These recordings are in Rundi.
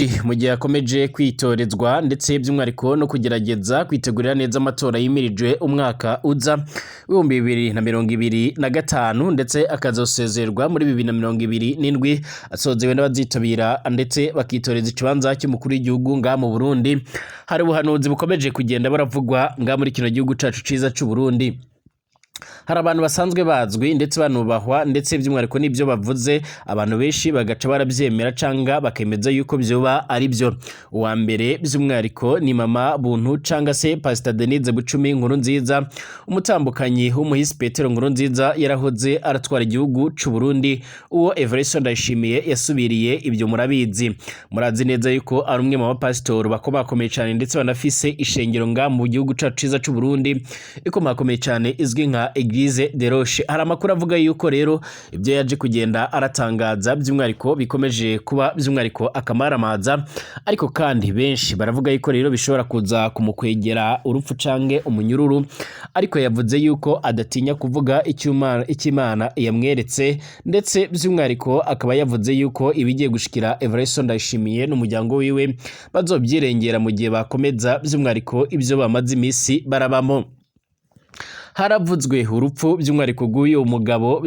Burundi mu gihe yakomeje kwitorezwa ndetse by'umwariko no kugerageza kwitegurira neza amatora yimirijwe umwaka uza w'ibihumbi 2025 ndetse akazosezerwa muri 2027 asozewe n'abazitabira ndetse bakitoreza ikibanza cy'umukuru w'igihugu nga mu Burundi. Hari ubuhanuzi bukomeje kugenda baravugwa nga muri kino gihugu cacu ciza c'u Burundi. Hari abantu basanzwe bazwi ndetse banubahwa ndetse by'umwariko n'ibyo bavuze abantu benshi bagaca barabyemera canga bakemeza yuko byoba ari byo. Uwa mbere by'umwariko ni mama Buntu canga se Pastor Denise Bucumi Nkurunziza, umutambukanyi w'umuhisi Petero Nkurunziza yarahoze aratwara igihugu c'u Burundi. Uwo Everest Ndayishimiye yasubiriye ibyo murabizi. Murazi neza yuko ari umwe mu bapastor bakomakomeye cyane ndetse banafise ishengero nga mu gihugu cacu ciza c'u Burundi ikomakomeye cyane izwi nka Eglise de Roche. Hari amakuru avuga yuko rero ibyo yaje kugenda aratangaza by'umwariko bikomeje kuba by'umwariko akamaramaza, ariko kandi benshi baravuga yuko rero bishobora kuza kumukwegera urupfu cange umunyururu, ariko yavuze yuko adatinya kuvuga icy'Imana yamweretse ndetse by'umwariko akaba yavuze yuko ibigiye gushikira Everest Ndayishimiye n'umuryango wiwe bazobyirengera mu gihe bakomeza by'umwariko ibyo bamaze imisi barabamo. Haravuzwe urupfu by'umwariko guyo umugabo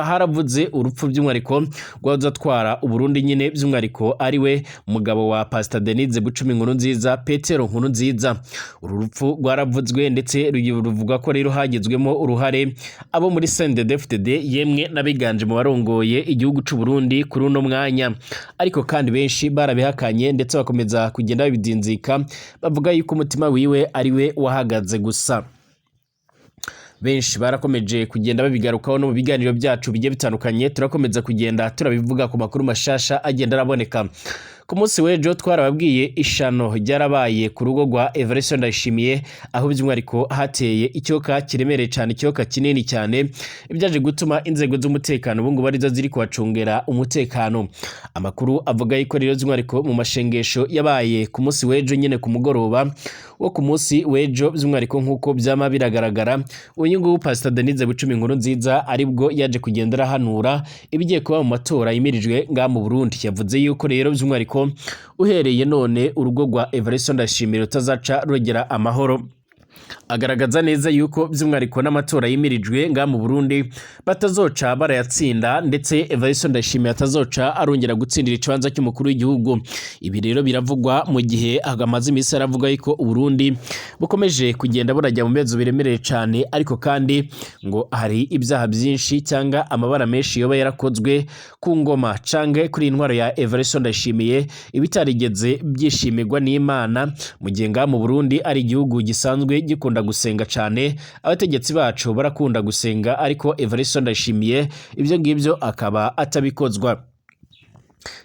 haravuze urupfu by'umwariko gwazatwara Uburundi nyine by'umwariko ari we umugabo wa Pastor Denise Bucumi Nkurunziza Petero Nkurunziza. Uru rupfu rwaravuzwe ndetse ruvuga ko rero hagizwemo uruhare abo muri CNDD-FDD yemwe nabiganje mu barongoye igihugu c'u Burundi kuri uno mwanya, ariko kandi benshi barabihakanye ndetse bakomeza kugenda babidinzika bavuga yuko umutima wiwe ari we wahagaze gusa. Benshi barakomeje kugenda babigarukaho no mu biganiro byacu bigiye bitandukanye, turakomeza kugenda turabivuga ku makuru mashasha agenda araboneka. Ku munsi w'ejo twarababwiye ishano ryarabaye ku rugo rwa Everest Ndayishimiye, aho by'umwariko hateye icyoka kiremereye cyane, icyoka kinini cyane ibyaje gutuma inzego z'umutekano bungu barizo ziri kwacungera umutekano. Amakuru avuga yuko rero by'umwariko mu mashengesho yabaye ku munsi w'ejo nyene ku mugoroba wo ku munsi w'ejo by'umwariko nkuko byama biragaragara, unyungu Pastor Denise Bucumi Nkurunziza aribwo yaje kugenda arahanura ibigiye kuba mu matora yimirijwe nga mu Burundi. Yavuze yuko rero by'umwariko uhereye none urugo rwa Everest Ndayishimiye rutazaca rugera amahoro. Agaragaza neza yuko by'umwariko n'amatora yimirijwe nga mu Burundi batazoca barayatsinda ndetse Everest Ndayishimiye atazoca arongera gutsindira ikibanza cy'umukuru w'igihugu. Ibi rero biravugwa mu gihe agamaze imisi aravuga yuko Uburundi bukomeje kugenda burajya mu mezo biremereye cyane, ariko kandi ngo hari ibyaha byinshi cyanga amabara menshi yoba yarakozwe ku ngoma cange kuri intwaro ya Everest Ndayishimiye ibitarigeze byishimirwa n'Imana, mu gihe nga mu Burundi ari igihugu gisanzwe gikunda gusenga cyane, abategetsi bacu barakunda gusenga, ariko Everest Ndayishimiye ibyo ngibyo akaba atabikozwa.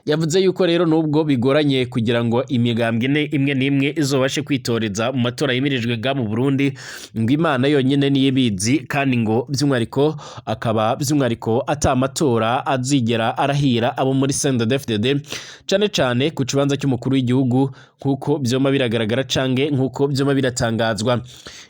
Yavuze yuko rero nubwo bigoranye kugira ngo imigambwe imwe n'imwe izobashe kwitoreza mu matora yimirijwe nga mu Burundi, ngo Imana yonyine niyo ibizi, kandi ngo by'umwariko akaba by'umwariko atamatora azigera arahira abo muri CNDD-FDD cyane cyane ku kibanza cy'umukuru w'igihugu nkuko byoma biragaragara cange nkuko byoma biratangazwa.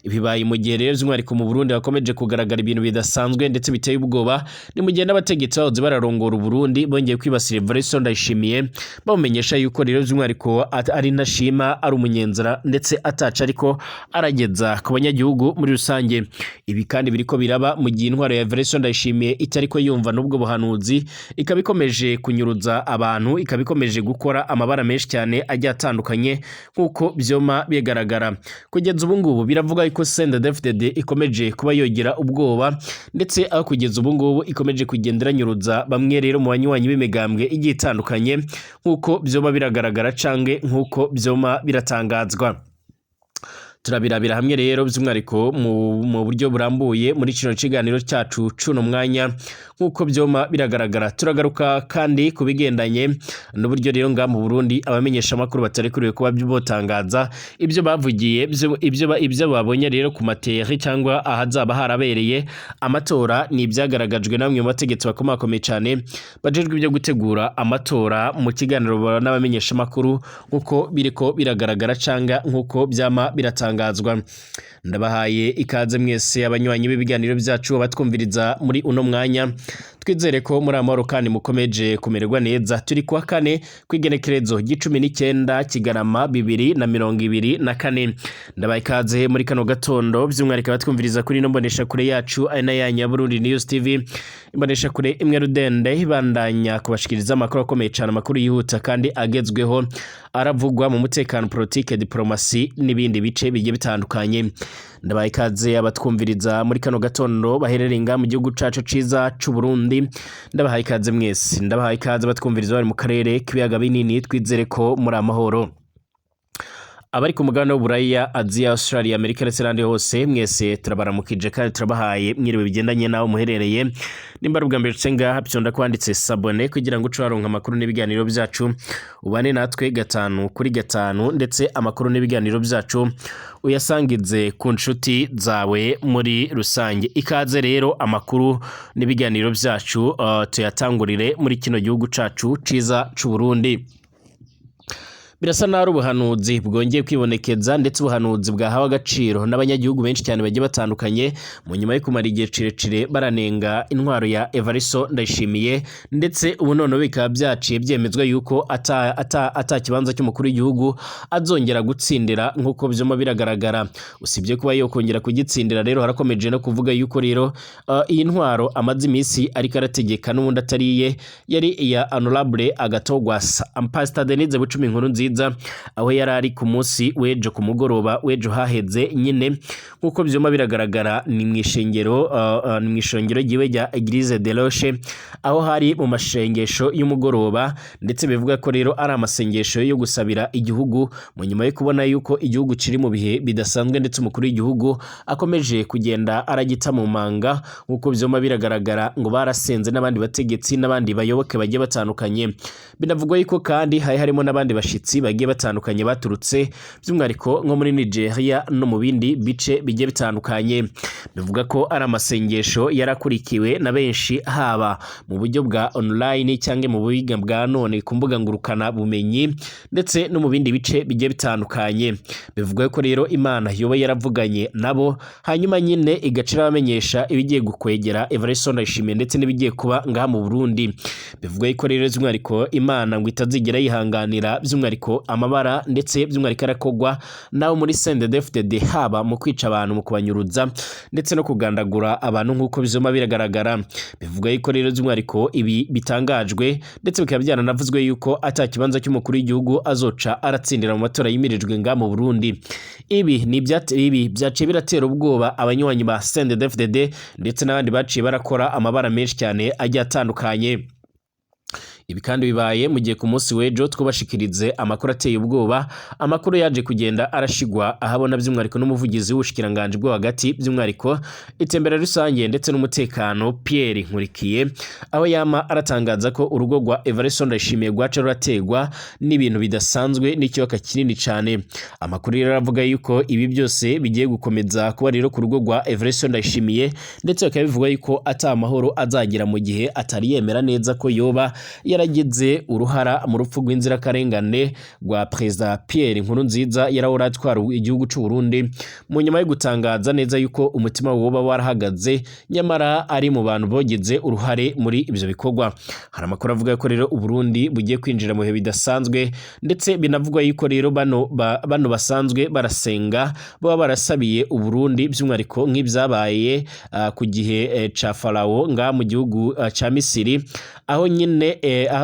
Ibibaye mu gihe rero by'umwariko mu Burundi bakomeje kugaragara ibintu bidasanzwe ndetse biteye ubwoba, ni mu gihe n'abategetsi bahoze bararongora Uburundi bongeye kwibasira Everest Ndayishimiye bamumenyesha yuko rero by'umwariko ari ntashima, ari umunyenzara ndetse ataca ariko arageza ku banyagihugu muri rusange. Ibi kandi biriko biraba mu gihe intwaro ya Everest Ndayishimiye itariko yumva n'ubwo buhanuzi, ikabikomeje kunyuruza abantu, ikabikomeje gukora amabara menshi cyane ajya atandukanye nkuko byoma bigaragara. Kugeza ubu ngubu biravuga yuko CNDD-FDD ikomeje kuba yogira ubwoba ndetse aho kugeza ubu ngubu ikomeje kugendera nyuruza bamwe rero mu banywanyi b'imigambwe igiye itandukanye nkuko byoma biragaragara cange nkuko byoma biratangazwa. Turabirabira hamwe rero by'umwariko mu buryo burambuye muri kino kiganiro cyacu cuno mwanya nkuko byoma biragaragara. Turagaruka kandi kubigendanye n'uburyo rero nga mu Burundi abamenyesha makuru batarekuriwe kuba botangaza ibyo bavugiye, ibyo babonye rero ku materi cyangwa ahazaba harabereye amatora, ni ibyagaragajwe namwe mu bategetsi bakomakomeye cyane bajejwe ibyo gutegura amatora mu kiganiro n'abamenyesha makuru nkuko biriko biragaragara canga nkuko byama biratangazwa. Ndabahaye ikaze mwese abanywanyi b'ibiganiro byacu batwumviriza muri uno mwanya. twizere ko muri amahoro kandi mukomeje kumererwa neza. Turi kuwa kane kw'igenekerezo g'19 Kigarama 2024. Ndabaye ikaze muri kano gatondo by'umwihariko batwumviriza kuri no mbonesha kure yacu ana ya Burundi News TV. Imbonesha kure imwe rudende ibandanya kubashikiriza amakuru akomeye cyane, amakuru yihuta kandi agezweho aravugwa mu mutekano, politike, diplomasi n'ibindi bice bigiye bitandukanye. Ndabaye ikaze abatwumviriza muri kano gatondo baherereye mu gihugu cacu ciza c'u Burundi. Ndabaye ikaze mwese, ndabaye ikaze abatwumviriza bari mu karere k'ibiyaga binini. Twizere ko muri amahoro. Abari ku mugabane w'Uburaya, Aziya, Australia, Amerika ndetse n'ahandi hose, mwese turabaramukije kandi turabahaye mwiriwe bigendanye naho muherereye. Nimba rubwa mbere tsenga byonda kwanditse sabone kugira ngo ucaronka amakuru n'ibiganiro byacu, ubane natwe 5 kuri 5 ndetse amakuru n'ibiganiro byacu uyasangize ku nshuti zawe muri rusange. Ikaze rero amakuru n'ibiganiro byacu tuyatangurire muri kino gihugu cacu ciza c'u Burundi. Birasa naho ubuhanuzi bwongeye kwibonekeza ndetse ubuhanuzi bwahawe agaciro n'abanyagihugu benshi cyane bagiye batandukanye mu nyuma yo kumara igihe cirecire baranenga intwaro ya Evaristo Ndayishimiye, ndetse ubu none bikaba byaciye byemezwa yuko ata kibanza cy'umukuru w'igihugu azongera gutsindira nk'uko byoma biragaragara. Usibye kuba yo kongera kugitsindira rero harakomeje no kuvuga yuko rero iyi ntwaro amaze iminsi ariko arategeka n'ubundi atariye yari iya Honorable Agatogwasa. Pastor Denise Bucumi Nkuru Nziza aho yari ari ku munsi wejo ku mugoroba wejo haheze nyine nkuko byoma biragaragara ni mwishengero giwe rya Eglise de Roche, aho hari mu mashengesho y'umugoroba, ndetse bivuga ko rero ari amasengesho yo gusabira igihugu mu nyuma yo kubona yuko igihugu kiri mu bihe bidasanzwe, ndetse umukuru w'igihugu akomeje kugenda aragita mu manga nkuko byoma biragaragara ngo barasenze n'abandi bategetsi n'abandi bayoboke bagiye batandukanye. Binavugwa yuko kandi harimo n'abandi bashitsi bagiye batandukanye baturutse by'umwihariko nko muri Nigeria no mu bindi bice bigiye bitandukanye. Bivuga ko ari amasengesho yarakurikiwe na benshi, haba mu buryo bwa online cyangwa mu buhiga bwa none ku mbuga ngurukana bumenyi, ndetse no mu bindi bice bigiye bitandukanye. Bivuga ko rero Imana yoba yaravuganye nabo, hanyuma nyine igacira bamenyesha ibigiye gukwegera Evaristo Ndayishimiye ndetse n'ibigiye kuba ngaha mu Burundi. Bivuga ko rero by'umwihariko Imana ngo itazigera yihanganira by'umwihariko amabara ndetse by'umwihariko arakogwa naho muri CNDD-FDD, haba mu kwica abantu, mu kubanyuruza ndetse no kugandagura abantu nk'uko bizoma biragaragara. Bivuga yuko rero by'umwihariko ibi bitangajwe ndetse bikaba byaranavuzwe yuko atakibanza cy'umukuru w'igihugu azoca aratsindira mu matora yimirijwe nga mu Burundi. Ibi byaciye biratera ubwoba abanywanyi ba CNDD-FDD ndetse n'abandi baciye barakora amabara menshi cyane agiye atandukanye. Ibi kandi bibaye mu gihe ku munsi wejo twubashikirize amakuru ateye ubwoba, amakuru yaje kugenda arashigwa ahabona by'umwihariko n'umuvugizi w'ubushikiranganje bwo hagati by'umwihariko itembera rusange ndetse n'umutekano Pierre Nkurikiye, aho yama aratangaza ko urugo rwa Evaristo Ndayishimiye rwaca rurategwa n'ibintu bidasanzwe n'ikiyoka kinini cyane. Amakuru rero aravuga yuko ibi byose bigiye gukomeza kuba rero ku rugo rwa Evaristo Ndayishimiye, ndetse bakaba bivuga yuko ata amahoro azagira mu gihe atari yemera neza ko yoba yaragize uruhara mu rupfu rw'inzirakarengane rwa Perezida Pierre Nkuru Nziza yarawora atwara igihugu c'u Burundi, mu nyuma yo gutangaza neza yuko umutima woba warahagaze nyamara ari mu bantu bogize uruhare muri ibyo bikorwa. Hari amakuru avuga ko rero u Burundi bugiye kwinjira mu bihe bidasanzwe, ndetse binavugwa yuko rero bano basanzwe barasenga baba barasabiye u Burundi by'umwihariko nk'ibyabaye ku gihe ca Farao nga mu gihugu ca Misiri, aho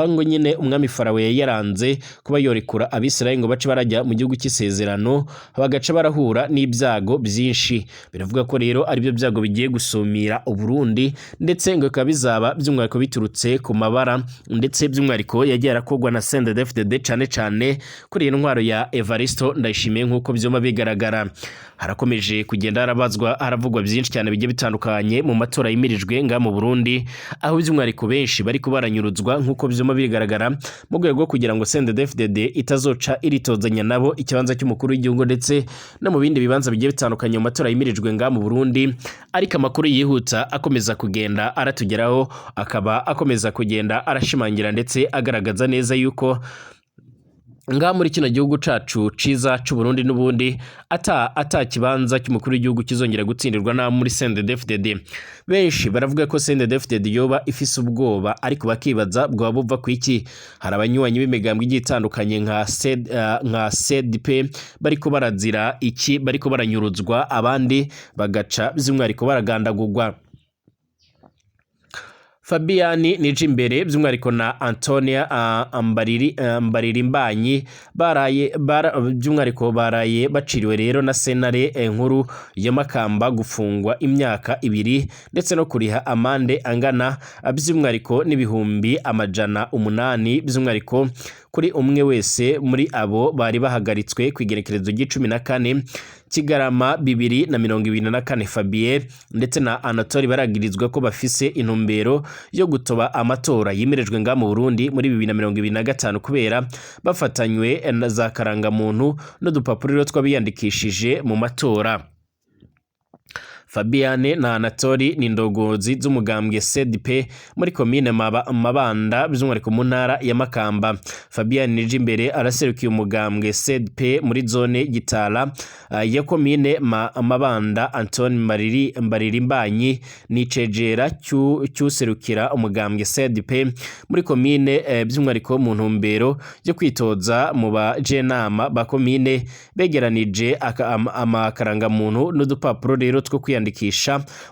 ngo nyine umwami Farao yaranze kuba yorekura Abisirayeli ngo bace barajya mu gihugu cy'isezerano, bagaca barahura n'ibyago byinshi. Biravuga ko rero ari byo byago bigiye gusumira u Burundi, ndetse ngo bikaba bizaba by'umwihariko biturutse ku mabara ndetse by'umwihariko yagiye arakogwa na CNDD-FDD cyane kuri iyi ntwaro ya Evaristo Ndayishimiye nk'uko byoma bigaragara. Harakomeje kugenda haravugwa byinshi cyane bigiye bitandukanye mu matora yimirijwe nga mu Burundi, aho by'umwihariko benshi bari kubaranyuruzwa nk'uko byoma bigaragara mu rwego rwo kugira ngo CNDD-FDD itazoca iritozanya nabo ikibanza cy'umukuru w'igihugu ndetse no mu bindi bibanza bigiye bitandukanye mu matora yimirijwe nga mu Burundi. Ariko amakuru yihuta akomeza kugenda aratugeraho, akaba akomeza kugenda arashimangira ndetse agaragaza neza yuko nga muri kino gihugu cacu ciza c'u Burundi n'ubundi ata kibanza cy'umukuru w'igihugu kizongera gutsindirwa na muri CNDD-FDD. Benshi baravuga ko CNDD-FDD yoba ifise ubwoba, ariko bakibaza bwoba buva kwiki. Hari abanywanyi b'imigambwe igiye itandukanye nka CDP bariko barazira iki, bariko baranyuruzwa, abandi bagaca by'umwihariko baragandagurwa. Fabian Nijimbere by'umwihariko na Antonia Mbaririmbanyi by'umwihariko baraye baciriwe rero na sentare nkuru ya Makamba gufungwa imyaka 2 ndetse no kuriha amande angana by'umwihariko n'ibihumbi 800 by'umwihariko kuri umwe wese muri abo bari bahagaritswe kwigerekerezo g'14 Kigarama 2024. Fabien ndetse na Anatole baragirizwa ko bafise intumbero yo gutoba amatora yimirejwe nga mu Burundi muri 2025 kubera bafatanywe na za karanga muntu n'udupapuriro twabiyandikishije mu matora. Fabiane na Anatoli ni ndongozi z'umugambwe CDP muri komine Mabanda by'umwihariko mu ntara ya Makamba. Fabiane Nijimbere araserukiye umugambwe CDP muri zone Gitara ya komine Mabanda. Antoine Mbaririmbanyi ni cegera cyuserukira umugambwe CDP muri komine by'umwihariko mu ntumbero yo kwitoza mu bajenama ba komine begeranije amakaranga muntu n'udupapuro rero two kwiyandikisha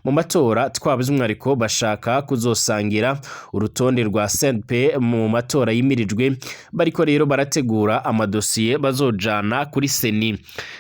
mu matora twabuzumwariko bashaka kuzosangira urutonde rwa CNP mu matora yimirijwe, bariko rero barategura amadosiye bazojana kuri seni.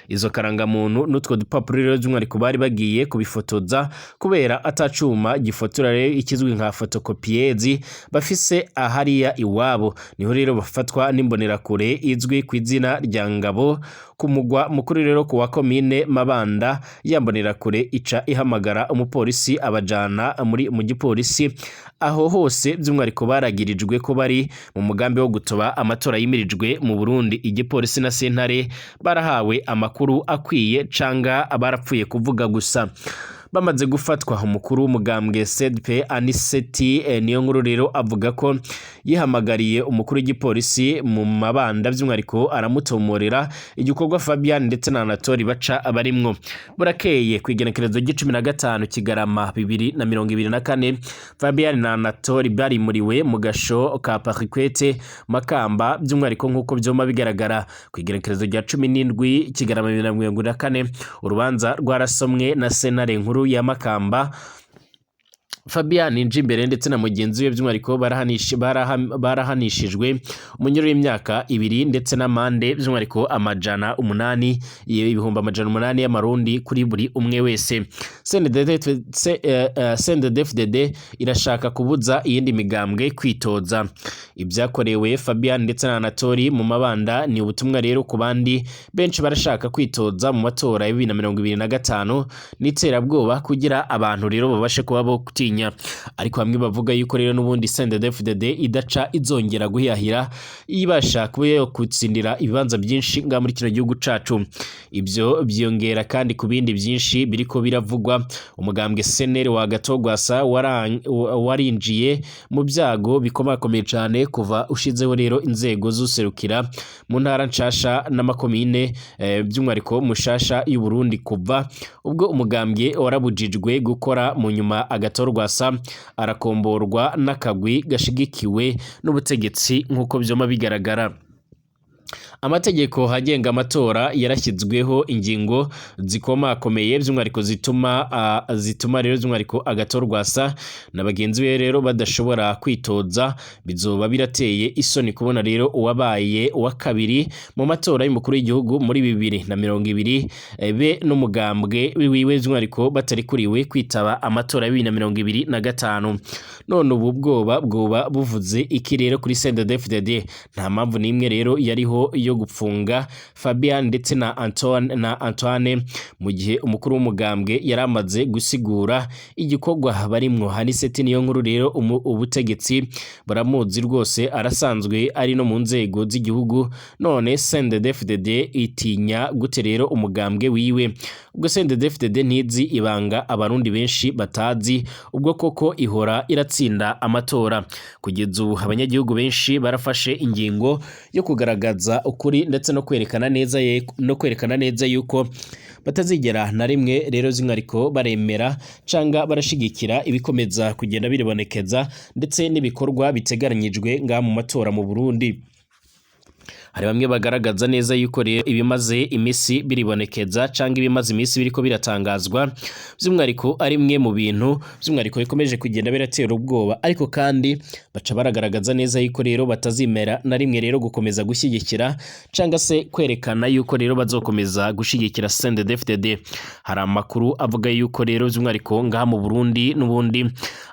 Izo karanga muntu n'utwo dupapuro rero by'umwariko bari bagiye kubifotoza kubera atacuma gifotora rero ikizwi nka photocopieuse bafise ahariya iwabo, niho rero bafatwa n'imbonera kure izwi ku izina rya Ngabo kumugwa mukuru rero ku wa komine Mabanda. Yambonera kure ica ihamagara umupolisi abajana mu gipolisi aho hose by'umwariko baragirijwe ko bari mu mugambi wo gutoba amatora yimirijwe mu Burundi. Igipolisi na sentare barahawe amakuru akwiye canga abarapfuye kuvuga gusa. Bamaze gufatwa umukuru w'umugambwe CDP Aniseti niyo nkuru rero avuga ko yihamagariye umukuru w'igipolisi mu Mabanda by'umwariko aramutomorera igikorwa Fabian ndetse na Anatoli baca abarimwo. Burakeye kwigenekerezo g'15 Kigarama 2024 Fabian na Anatoli bari muriwe mu gasho ka Parikwete Makamba by'umwariko nkuko byoma bigaragara. Kwigenekerezo rya 17 Kigarama 2024 urubanza rwarasomwe na sentare nkuru ya Makamba. Fabian Nijimbere ndetse na mugenzi we by'umwariko barahanishijwe umunyoro w'imyaka 2 ndetse n'amande by'umwariko amajana 8 ibihumbi 800 y'amarundi kuri buri umwe wese. CNDD-FDD irashaka kubuza iyindi migambwe kwitoza. Ibyakorewe Fabian ndetse na Anatoli mu Mabanda ni ubutumwa rero ku bandi benshi barashaka kwitoza mu matora ya 2025 n'iterabwoba kugira abantu rero babashe kuba bo kutinya. Ariko bamwe bavuga yuko rero n'ubundi CNDD-FDD idaca izongera guhiyahira ibasha kuba yo kutsindira ibibanza byinshi nga muri kino gihugu cacu. Ibyo byongera kandi ku bindi byinshi biriko biravugwa. Umugambwe CNL wa Gatogwasa warinjiye mu byago bikomakomeye cyane kuva ushizeho rero inzego z'userukira mu ntara nshasha n'amakomine by'umwariko mushasha y'u Burundi kuva ubwo umugambwe warabujijwe gukora mu nyuma Agatorwa arakomborwa n'akagwi gashigikiwe n'ubutegetsi nk'uko byoma bigaragara. Amategeko hagenga amatora yarashyizweho ingingo zikomakomeye by'umwariko zituma rero by'umwariko Agatorwasa na bagenzi be rero badashobora kwitoza. Bizoba birateye isoni kubona rero uwabaye wa kabiri mu matora y'umukuru w'igihugu muri 2020 be n'umugambwe wiwe by'umwariko batari kuriwe kwitaba amatora ya 2025. None ubu bwoba buvuze iki rero kuri CNDD-FDD? Nta mpamvu n'imwe rero yariho yo gupfunga Fabian ndetse na Antoine mu gihe umukuru w'umugambwe yaramaze gusigura igikorwa barimwo. Haniseti niyo nkuru rero ubutegetsi baramuzi rwose, arasanzwe ari no mu nzego z'igihugu. None CNDD-FDD itinya gute rero umugambwe wiwe? Ubwo CNDD-FDD ntizi ibanga abarundi benshi batazi, ubwo koko ihora iratsinda amatora. Kugeza ubu abanyagihugu benshi barafashe ingingo yo kugaragaza uko ukuri ndetse no kwerekana neza yuko batazigera na rimwe rero z'umwihariko baremera canga barashigikira ibikomeza kugenda biribonekeza ndetse n'ibikorwa biteganyijwe nga mu matora mu Burundi. Hari bamwe bagaragaza neza yuko rero ibimaze imisi biribonekeza canga ibimaze imisi biriko biratangazwa by'umwihariko ari mwe mu bintu by'umwihariko bikomeje kugenda biratera ubwoba, ariko kandi baca baragaragaza neza yuko rero batazimera na rimwe rero gukomeza gushyigikira canga se kwerekana yuko rero bazokomeza gushyigikira CNDD-FDD. Hari amakuru avuga yuko rero by'umwihariko ngaha mu Burundi n'ubundi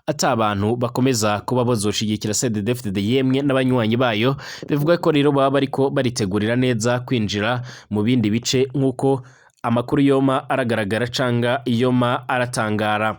atabantu bakomeza kuba bazoshigikira CNDD-FDD yemwe n'abanywanyi bayo, bivuga ko rero baba bariko baritegurira neza kwinjira mu bindi bice nk'uko amakuru yoma aragaragara canga yoma aratangara.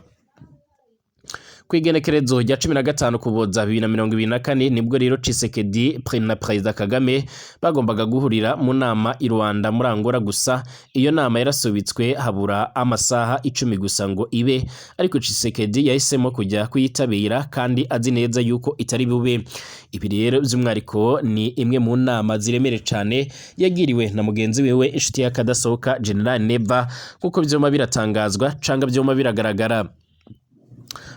Kwigenekerezo rya 15 Kuboza 2024 nibwo rero Tshisekedi na Perezida Kagame bagombaga guhurira mu nama i Rwanda muri Angola, gusa iyo nama yarasubitswe habura amasaha 10 gusa ngo ibe, ariko Tshisekedi yahisemo kujya kuyitabira kandi azi neza yuko itari bube. Ibi rero by'umwihariko ni imwe mu nama ziremere cyane yagiriwe na mugenzi wewe inshuti y'akadasohoka General Neva, kuko byoma biratangazwa canga byoma biragaragara.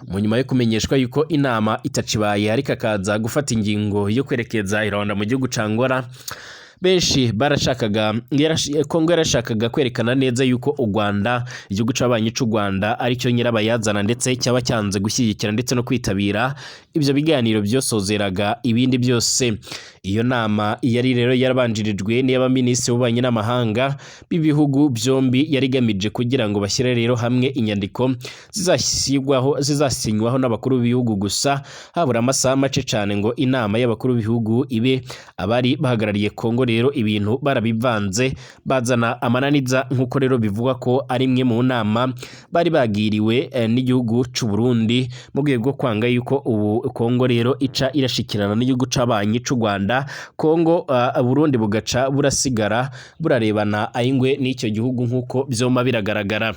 Mu nyuma yo kumenyeshwa yuko inama itacibaye ariko akaza gufata ingingo yo kwerekeza i Rwanda mu gihugu ca Angola, benshi Kongo yarashakaga kwerekana neza u Rwanda, igihugu c'abanyi c'u Rwanda ari cyo nyirabayazana ndetse cyaba cyanze gushyigikira ndetse no kwitabira ibyo biganiro byosozeraga ibindi byose. Iyo nama yari rero yarabanjirijwe n'abaminisitiri b'ububanyi n'amahanga b'ibihugu byombi, yarigamije kugira ngo bashyire rero hamwe inyandiko zizasinywaho n'abakuru b'ibihugu, gusa habura amasaha make cyane ngo inama y'abakuru b'ibihugu ibe. Abari bahagarariye Kongo rero ibintu barabivanze bazana amananiza, nk'uko rero bivuga ko ari imwe mu nama bari bagiriwe n'igihugu c'u Burundi mu rwego rwo kwanga yuko ubu Kongo rero ica irashikirana n'igihugu c'abanyi c'u Rwanda, Kongo Burundi bugaca burasigara burarebana ayingwe n'icyo gihugu nk'uko byoma biragaragara.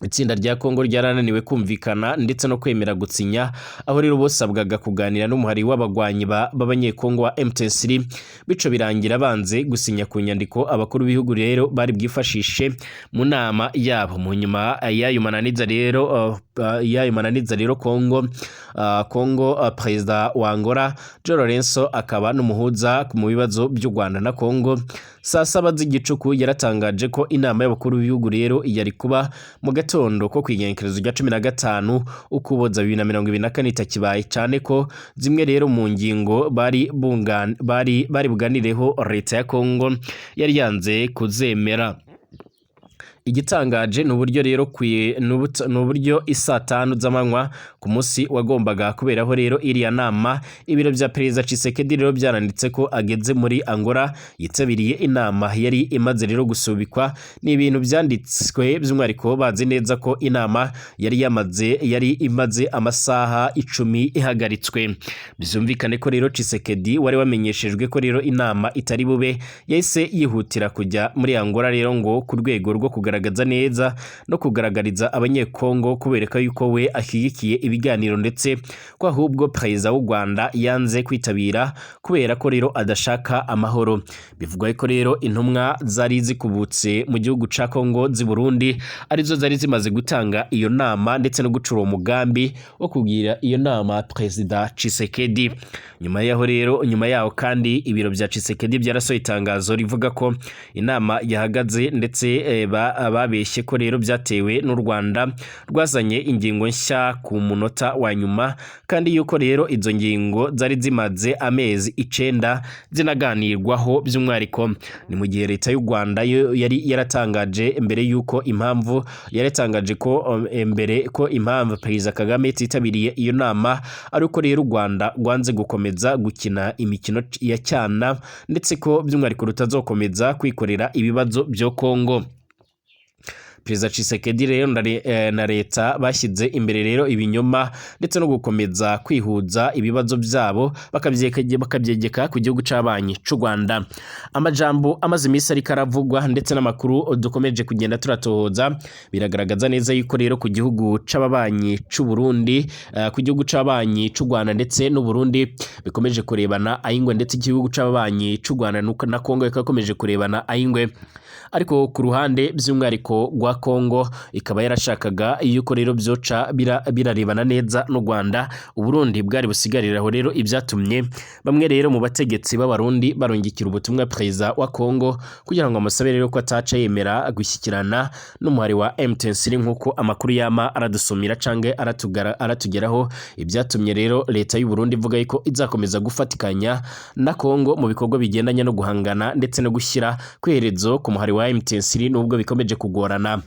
Itsinda rya Kongo ryarananiwe kumvikana ndetse no kwemera gutsinya, aho rero bosabwaga kuganira n'umuhari w'abagwanyi b'abanyekongo wa M23, bico birangira banze gusinya ku nyandiko abakuru b'ibihugu rero bari bwifashishe mu nama yabo. Mu nyuma y'ayo mananiza rero Kongo Perezida wa Angola João Lourenço akaba n'umuhuza mu bibazo by'u Rwanda na Kongo, saa 7 z'igicuku yaratangaje ko inama y'abakuru b'ibihugu rero yari kuba mu gatondo ko kwigenekerezo rya 15 Ukuboza 2024 itakibaye, cyane ko zimwe rero mu ngingo bari buganireho leta ya Kongo yari yanze kuzemera. Igitangaje n'uburyo rero n'uburyo isaa 5 z'amanywa ku munsi wagombaga kuberaho rero iriya nama, ibiro bya Perezida Tshisekedi rero byaranditse ko ageze muri Angola yitabiriye inama yari imaze rero gusubikwa. Ni ibintu byanditswe by'umwihariko bazi neza ko inama yari imaze amasaha 10 ihagaritswe. Bizumvikane ko rero Tshisekedi wari wamenyeshejwe ko rero inama itari bube, yahise yihutira kujya muri Angola rero ngo ku rwego rwo kugaragaza neza no kugaragariza abanyekongo kubereka yuko we ashyigikiye ibiganiro, ndetse ko ahubwo Perezida w'u Rwanda yanze kwitabira kubera ko rero adashaka amahoro. Bivugwa ko rero intumwa zari zikubutse mu gihugu ca Kongo z'i Burundi arizo zari zimaze gutanga iyo nama ndetse no gucura umugambi wo kugira iyo nama Perezida Tshisekedi. Nyuma yaho kandi ibiro bya Tshisekedi byarasohoye itangazo rivuga ko inama yahagaze, ndetse babeshye ko rero byatewe n'u Rwanda rwazanye ingingo nshya ku munota wa nyuma, kandi yuko rero izo ngingo zari zimaze amezi 9 zinaganirwaho. By'umwihariko ni mu gihe leta y'u Rwanda yari yaratangaje mbere yuko impamvu yaratangaje ko impamvu Perezida Kagame titabiriye iyo nama ari uko rero u Rwanda rwanze gukomeza gukina imikino ya cyana, ndetse ko by'umwihariko rutazokomeza kwikorera ibibazo byo Kongo. Perezida Tshisekedi rero na leta bashyize imbere rero ibinyoma ndetse no gukomeza kwihuza ibibazo byabo bakabyegeka ku gihugu c'abanyi c'u Rwanda. Amajambo amaze iminsi ariko aravugwa ndetse n'amakuru dukomeje kugenda turatohoza biragaragaza neza yuko rero ku gihugu c'ababanyi c'u Burundi ku gihugu c'abanyi c'u Rwanda ndetse n'u Burundi bikomeje kurebana ayingwe, ndetse igihugu c'ababanyi c'u Rwanda na Kongo ikakomeje kurebana ayingwe. Ariko ku ruhande by'umwihariko rwa Kongo ikaba yarashakaga yuko rero byoca birarebana neza n'u Rwanda, u Burundi bwari busigariraho rero ibyatumye bamwe rero mu bategetsi b'abarundi barongikira ubutumwa perezida wa Kongo kugira ngo amusabe rero ko ataca yemera gushyikirana n'umuhari wa M23 nk'uko amakuru yama aradusumira canke aratugeraho, ibyatumye rero leta y'u Burundi ivuga yuko izakomeza gufatikanya na Kongo mu bikorwa bigendanye no guhangana ndetse no gushyira kwiherezo ku muhari wa M23 nubwo bikomeje kugorana.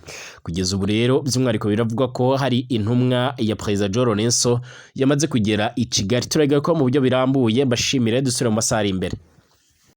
Kugeza ubu rero by'umwihariko biravuga ko hari intumwa ya Perezida João Lourenço yamaze kugera i Kigali. Turega ko mu buryo birambuye mbashimire dusubire mu masaha ari imbere.